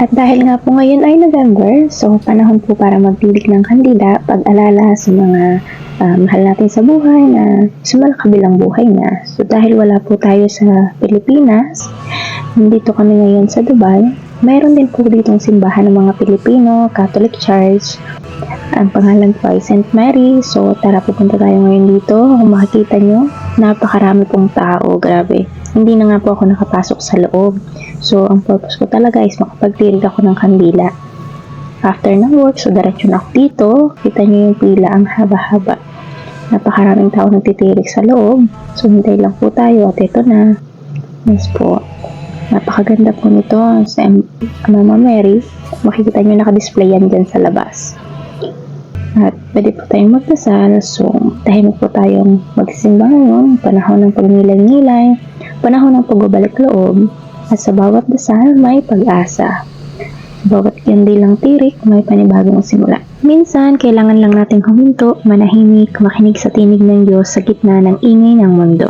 At dahil nga po ngayon ay November, so panahon po para magtilik ng kandila, pag-alala sa mga mahal natin sa buhay na sumalakabilang buhay na. So dahil wala po tayo sa Pilipinas, nandito kami ngayon sa Dubai, mayroon din po ditong simbahan ng mga Pilipino, Catholic Church. Ang pangalan po ay St. Mary. So tara, pupunta tayo ngayon dito. Kung makikita nyo, napakarami pong tao, grabe. Hindi na nga po ako nakapasok sa loob. So, ang purpose ko talaga is makapagtirig ako ng kandila. After ng work, so diretso na ako dito. Kita nyo yung pila, ang haba-haba. Napakaraming tao nagtitirig sa loob. So, hintay lang po tayo at ito na. Yes po. Napakaganda po nito sa Mama Mary. Makikita nyo naka-display yan dyan sa labas. At pwede po tayong magdasal. So, tahimik po tayong magsimba ngayon. Panahon ng pagnilay-nilay. Panahon ng pagbabalik loob. At sa bawat dasal, may pag-asa. Sa bawat kandilang tirik, may panibagong simula. Minsan, kailangan lang nating huminto, manahimik, makinig sa tinig ng Diyos sa gitna ng ingay ng mundo.